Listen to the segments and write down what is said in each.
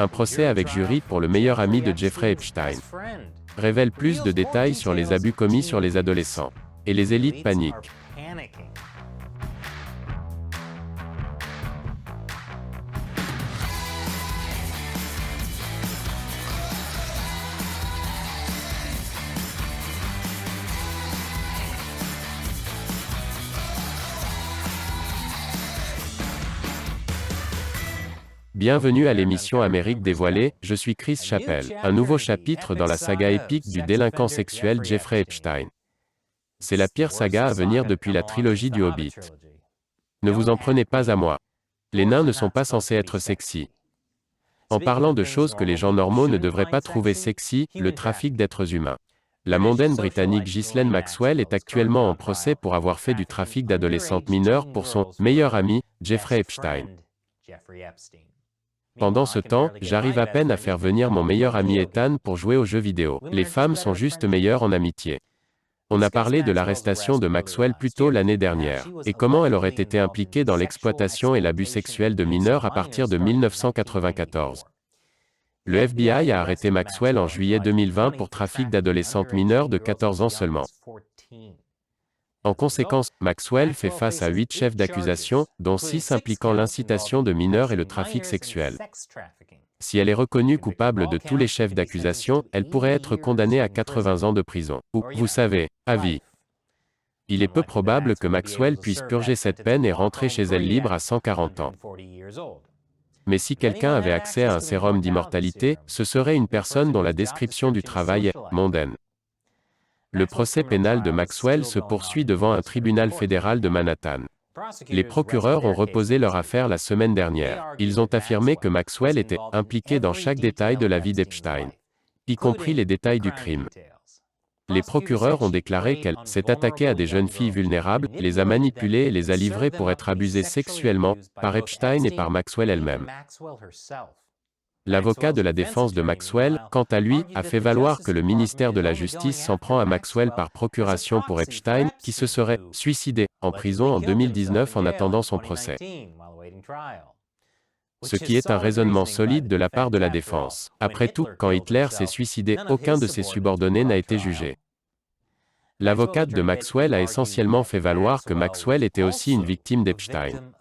Un procès avec jury pour le meilleur ami de Jeffrey Epstein révèle plus de détails sur les abus commis sur les adolescents. Et les élites paniquent. Bienvenue à l'émission Amérique dévoilée, je suis Chris Chappell. Un nouveau chapitre dans la saga épique du délinquant sexuel Jeffrey Epstein. C'est la pire saga à venir depuis la trilogie du Hobbit. Ne vous en prenez pas à moi. Les nains ne sont pas censés être sexy. En parlant de choses que les gens normaux ne devraient pas trouver sexy, le trafic d'êtres humains. La mondaine britannique Ghislaine Maxwell est actuellement en procès pour avoir fait du trafic d'adolescentes mineures pour son meilleur ami, Jeffrey Epstein. Pendant ce temps, j'arrive à peine à faire venir mon meilleur ami Ethan pour jouer aux jeux vidéo. Les femmes sont juste meilleures en amitié. On a parlé de l'arrestation de Maxwell plus tôt l'année dernière, et comment elle aurait été impliquée dans l'exploitation et l'abus sexuel de mineurs à partir de 1994. Le FBI a arrêté Maxwell en juillet 2020 pour trafic d'adolescentes mineures de 14 ans seulement. En conséquence, Maxwell fait face à 8 chefs d'accusation, dont 6 impliquant l'incitation de mineurs et le trafic sexuel. Si elle est reconnue coupable de tous les chefs d'accusation, elle pourrait être condamnée à 80 ans de prison. Ou, vous savez, à vie. Il est peu probable que Maxwell puisse purger cette peine et rentrer chez elle libre à 140 ans. Mais si quelqu'un avait accès à un sérum d'immortalité, ce serait une personne dont la description du travail est mondaine. Le procès pénal de Maxwell se poursuit devant un tribunal fédéral de Manhattan. Les procureurs ont reposé leur affaire la semaine dernière. Ils ont affirmé que Maxwell était impliqué dans chaque détail de la vie d'Epstein, y compris les détails du crime. Les procureurs ont déclaré qu'elle s'est attaquée à des jeunes filles vulnérables, les a manipulées et les a livrées pour être abusées sexuellement par Epstein et par Maxwell elle-même. L'avocat de la défense de Maxwell, quant à lui, a fait valoir que le ministère de la Justice s'en prend à Maxwell par procuration pour Epstein, qui se serait suicidé en prison en 2019 en attendant son procès. Ce qui est un raisonnement solide de la part de la défense. Après tout, quand Hitler s'est suicidé, aucun de ses subordonnés n'a été jugé. L'avocate de Maxwell a essentiellement fait valoir que Maxwell était aussi une victime d'Epstein.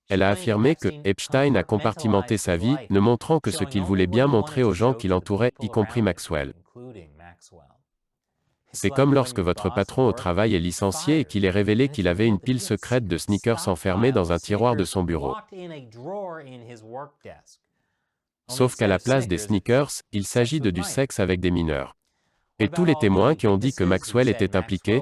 Elle a affirmé que Epstein a compartimenté sa vie, ne montrant que ce qu'il voulait bien montrer aux gens qui l'entouraient, y compris Maxwell. C'est comme lorsque votre patron au travail est licencié et qu'il est révélé qu'il avait une pile secrète de sneakers enfermée dans un tiroir de son bureau. Sauf qu'à la place des sneakers, il s'agit de du sexe avec des mineurs. Et tous les témoins qui ont dit que Maxwell était impliqué,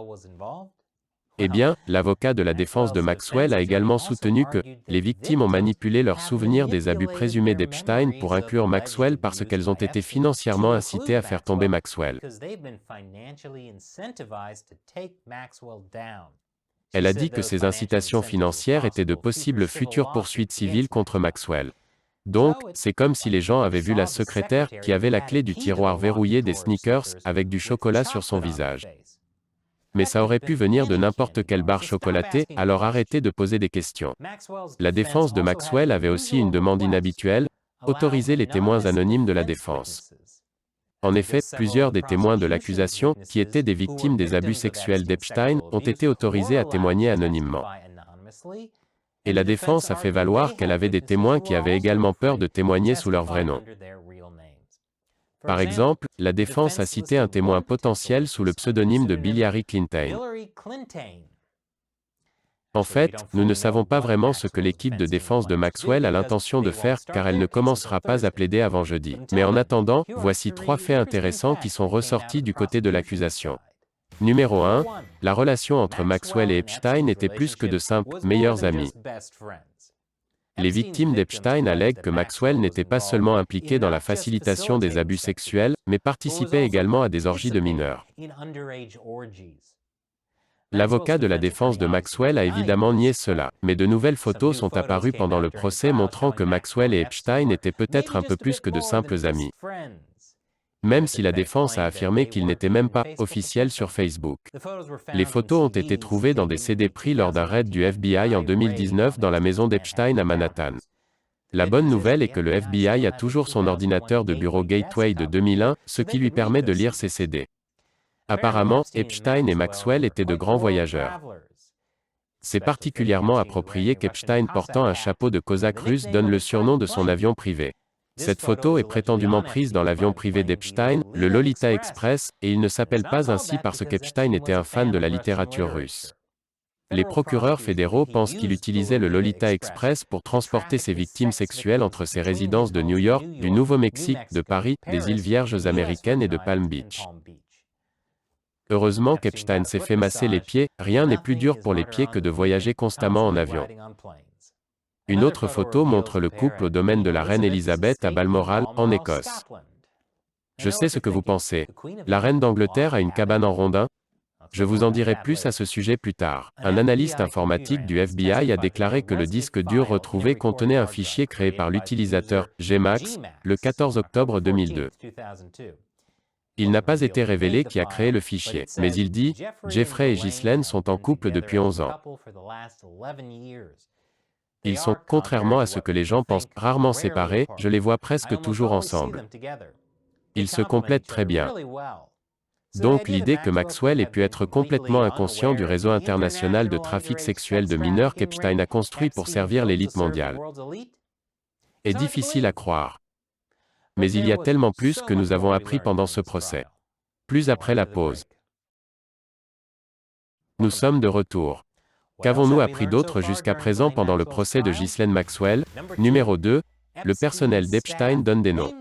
eh bien, l'avocat de la défense de Maxwell a également soutenu que les victimes ont manipulé leurs souvenirs des abus présumés d'Epstein pour inclure Maxwell parce qu'elles ont été financièrement incitées à faire tomber Maxwell. Elle a dit que ces incitations financières étaient de possibles futures poursuites civiles contre Maxwell. Donc, c'est comme si les gens avaient vu la secrétaire qui avait la clé du tiroir verrouillé des sneakers avec du chocolat sur son visage. Mais ça aurait pu venir de n'importe quelle barre chocolatée, alors arrêtez de poser des questions. La défense de Maxwell avait aussi une demande inhabituelle, autoriser les témoins anonymes de la défense. En effet, plusieurs des témoins de l'accusation, qui étaient des victimes des abus sexuels d'Epstein, ont été autorisés à témoigner anonymement. Et la défense a fait valoir qu'elle avait des témoins qui avaient également peur de témoigner sous leur vrai nom. Par exemple, la défense a cité un témoin potentiel sous le pseudonyme de Hillary Clinton. En fait, nous ne savons pas vraiment ce que l'équipe de défense de Maxwell a l'intention de faire, car elle ne commencera pas à plaider avant jeudi. Mais en attendant, voici 3 faits intéressants qui sont ressortis du côté de l'accusation. Numéro 1, la relation entre Maxwell et Epstein était plus que de simples « meilleurs amis ». Les victimes d'Epstein allèguent que Maxwell n'était pas seulement impliqué dans la facilitation des abus sexuels, mais participait également à des orgies de mineurs. L'avocat de la défense de Maxwell a évidemment nié cela, mais de nouvelles photos sont apparues pendant le procès montrant que Maxwell et Epstein étaient peut-être un peu plus que de simples amis. Même si la défense a affirmé qu'ils n'étaient même pas officiels sur Facebook. Les photos ont été trouvées dans des CD pris lors d'un raid du FBI en 2019 dans la maison d'Epstein à Manhattan. La bonne nouvelle est que le FBI a toujours son ordinateur de bureau Gateway de 2001, ce qui lui permet de lire ses CD. Apparemment, Epstein et Maxwell étaient de grands voyageurs. C'est particulièrement approprié qu'Epstein portant un chapeau de cosaque russe donne le surnom de son avion privé. Cette photo est prétendument prise dans l'avion privé d'Epstein, le Lolita Express, et il ne s'appelle pas ainsi parce qu'Epstein était un fan de la littérature russe. Les procureurs fédéraux pensent qu'il utilisait le Lolita Express pour transporter ses victimes sexuelles entre ses résidences de New York, du Nouveau-Mexique, de Paris, des îles Vierges américaines et de Palm Beach. Heureusement qu'Epstein s'est fait masser les pieds, rien n'est plus dur pour les pieds que de voyager constamment en avion. Une autre photo montre le couple au domaine de la reine Elisabeth à Balmoral, en Écosse. Je sais ce que vous pensez. La reine d'Angleterre a une cabane en rondin? Je vous en dirai plus à ce sujet plus tard. Un analyste informatique du FBI a déclaré que le disque dur retrouvé contenait un fichier créé par l'utilisateur Gmax le 14 octobre 2002. Il n'a pas été révélé qui a créé le fichier, mais il dit « Jeffrey et Ghislaine sont en couple depuis 11 ans. Ils sont, contrairement à ce que les gens pensent, rarement séparés, je les vois presque toujours ensemble. Ils se complètent très bien. » Donc l'idée que Maxwell ait pu être complètement inconscient du réseau international de trafic sexuel de mineurs qu'Epstein a construit pour servir l'élite mondiale est difficile à croire. Mais il y a tellement plus que nous avons appris pendant ce procès. Plus après la pause. Nous sommes de retour. Qu'avons-nous appris d'autre jusqu'à présent pendant le procès de Ghislaine Maxwell? Numéro 2. Le personnel d'Epstein donne des noms.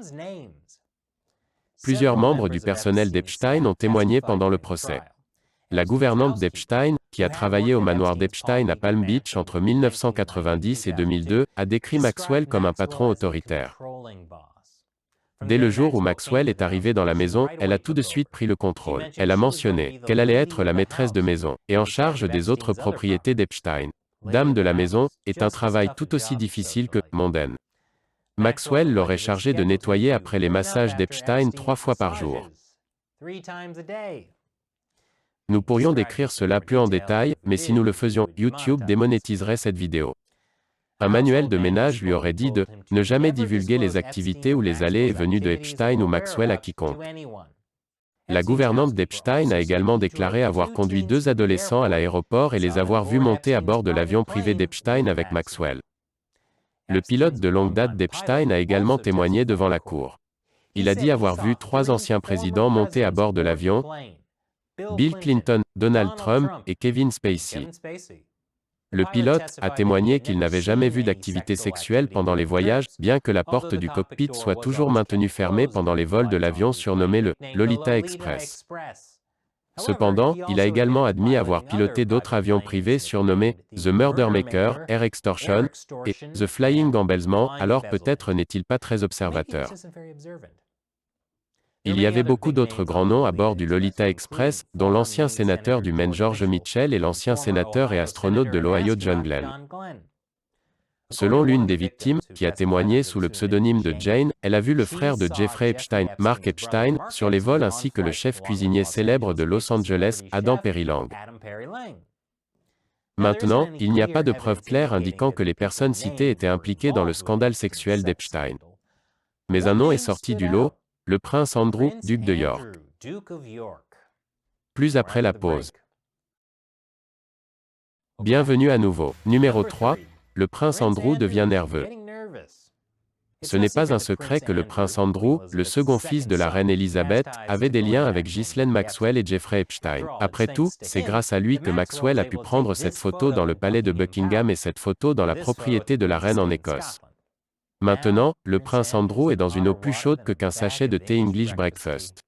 Plusieurs membres du personnel d'Epstein ont témoigné pendant le procès. La gouvernante d'Epstein, qui a travaillé au manoir d'Epstein à Palm Beach entre 1990 et 2002, a décrit Maxwell comme un patron autoritaire. Dès le jour où Maxwell est arrivé dans la maison, elle a tout de suite pris le contrôle. Elle a mentionné qu'elle allait être la maîtresse de maison, et en charge des autres propriétés d'Epstein. Dame de la maison, est un travail tout aussi difficile que mondaine. Maxwell l'aurait chargé de nettoyer après les massages d'Epstein 3 fois par jour. Nous pourrions décrire cela plus en détail, mais si nous le faisions, YouTube démonétiserait cette vidéo. Un manuel de ménage lui aurait dit de ne jamais divulguer les activités ou les allées et venues de Epstein ou Maxwell à quiconque. La gouvernante d'Epstein a également déclaré avoir conduit 2 adolescents à l'aéroport et les avoir vus monter à bord de l'avion privé d'Epstein avec Maxwell. Le pilote de longue date d'Epstein a également témoigné devant la cour. Il a dit avoir vu 3 anciens présidents monter à bord de l'avion, Bill Clinton, Donald Trump et Kevin Spacey. Le pilote a témoigné qu'il n'avait jamais vu d'activité sexuelle pendant les voyages, bien que la porte du cockpit soit toujours maintenue fermée pendant les vols de l'avion surnommé le Lolita Express. Cependant, il a également admis avoir piloté d'autres avions privés surnommés The Murder Maker, Air Extortion et The Flying Embezzlement, alors peut-être n'est-il pas très observateur. Il y avait beaucoup d'autres grands noms à bord du Lolita Express, dont l'ancien sénateur du Maine George Mitchell et l'ancien sénateur et astronaute de l'Ohio John Glenn. Selon l'une des victimes, qui a témoigné sous le pseudonyme de Jane, elle a vu le frère de Jeffrey Epstein, Mark Epstein, sur les vols ainsi que le chef cuisinier célèbre de Los Angeles, Adam Perry Lang. Maintenant, il n'y a pas de preuves claires indiquant que les personnes citées étaient impliquées dans le scandale sexuel d'Epstein. Mais un nom est sorti du lot, le prince Andrew, duc de York. Plus après la pause. Bienvenue à nouveau. Numéro 3. Le prince Andrew devient nerveux. Ce n'est pas un secret que le prince Andrew, le second fils de la reine Elisabeth, avait des liens avec Ghislaine Maxwell et Jeffrey Epstein. Après tout, c'est grâce à lui que Maxwell a pu prendre cette photo dans le palais de Buckingham et cette photo dans la propriété de la reine en Écosse. Maintenant, le prince Andrew est dans une eau plus chaude qu'un sachet de thé English breakfast.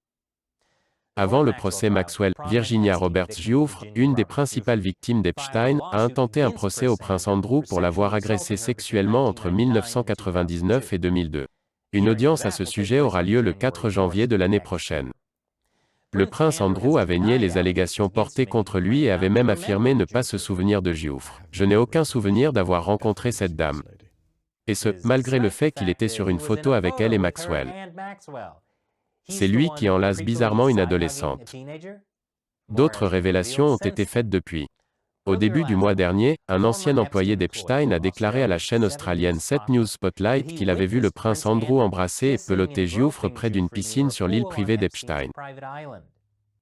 Avant le procès Maxwell, Virginia Roberts-Giuffre, une des principales victimes d'Epstein, a intenté un procès au prince Andrew pour l'avoir agressé sexuellement entre 1999 et 2002. Une audience à ce sujet aura lieu le 4 janvier de l'année prochaine. Le prince Andrew avait nié les allégations portées contre lui et avait même affirmé ne pas se souvenir de Giuffre. Je n'ai aucun souvenir d'avoir rencontré cette dame. Et ce, malgré le fait qu'il était sur une photo avec elle et Maxwell. C'est lui qui enlace bizarrement une adolescente. D'autres révélations ont été faites depuis. Au début du mois dernier, un ancien employé d'Epstein a déclaré à la chaîne australienne 7 News Spotlight qu'il avait vu le prince Andrew embrasser et peloter Giuffre près d'une piscine sur l'île privée d'Epstein.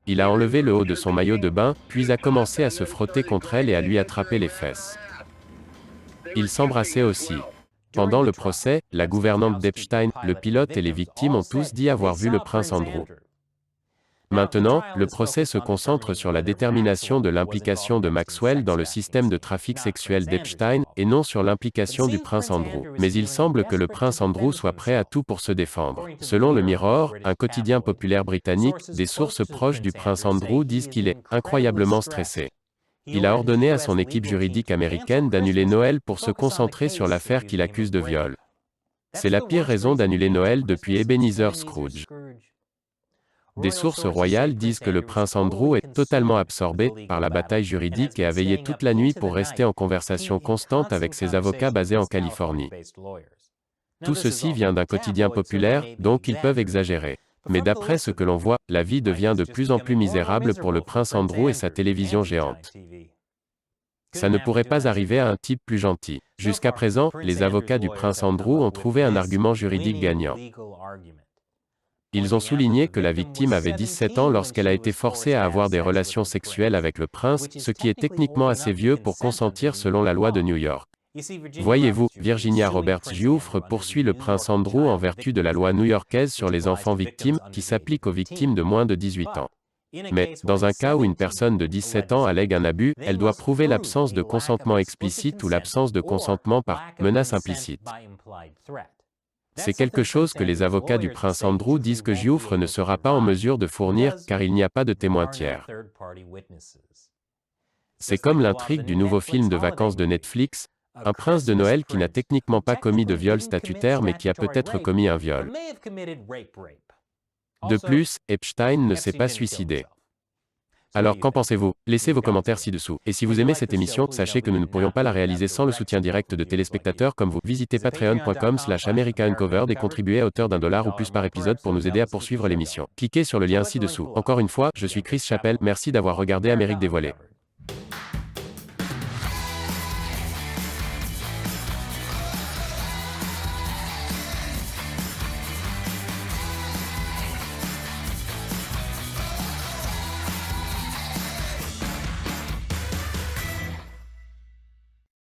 Il a enlevé le haut de son maillot de bain, puis a commencé à se frotter contre elle et à lui attraper les fesses. Ils s'embrassaient aussi. Pendant le procès, la gouvernante d'Epstein, le pilote et les victimes ont tous dit avoir vu le prince Andrew. Maintenant, le procès se concentre sur la détermination de l'implication de Maxwell dans le système de trafic sexuel d'Epstein, et non sur l'implication du prince Andrew. Mais il semble que le prince Andrew soit prêt à tout pour se défendre. Selon le Mirror, un quotidien populaire britannique, des sources proches du prince Andrew disent qu'il est « incroyablement stressé ». Il a ordonné à son équipe juridique américaine d'annuler Noël pour se concentrer sur l'affaire qu'il accuse de viol. C'est la pire raison d'annuler Noël depuis Ebenezer Scrooge. Des sources royales disent que le prince Andrew est totalement absorbé par la bataille juridique et a veillé toute la nuit pour rester en conversation constante avec ses avocats basés en Californie. Tout ceci vient d'un quotidien populaire, donc ils peuvent exagérer. Mais d'après ce que l'on voit, la vie devient de plus en plus misérable pour le prince Andrew et sa télévision géante. Ça ne pourrait pas arriver à un type plus gentil. Jusqu'à présent, les avocats du prince Andrew ont trouvé un argument juridique gagnant. Ils ont souligné que la victime avait 17 ans lorsqu'elle a été forcée à avoir des relations sexuelles avec le prince, ce qui est techniquement assez vieux pour consentir selon la loi de New York. Voyez-vous, Virginia Roberts Giuffre poursuit le prince Andrew en vertu de la loi new-yorkaise sur les enfants victimes, qui s'applique aux victimes de moins de 18 ans. Mais, dans un cas où une personne de 17 ans allègue un abus, elle doit prouver l'absence de consentement explicite ou l'absence de consentement par menace implicite. C'est quelque chose que les avocats du prince Andrew disent que Giuffre ne sera pas en mesure de fournir, car il n'y a pas de témoin tiers. C'est comme l'intrigue du nouveau film de vacances de Netflix, un prince de Noël qui n'a techniquement pas commis de viol statutaire mais qui a peut-être commis un viol. De plus, Epstein ne s'est pas suicidé. Alors qu'en pensez-vous? Laissez vos commentaires ci-dessous. Et si vous aimez cette émission, sachez que nous ne pourrions pas la réaliser sans le soutien direct de téléspectateurs comme vous. Visitez patreon.com/americauncovered et contribuez à hauteur d'$1 ou plus par épisode pour nous aider à poursuivre l'émission. Cliquez sur le lien ci-dessous. Encore une fois, je suis Chris Chappell, merci d'avoir regardé Amérique dévoilée.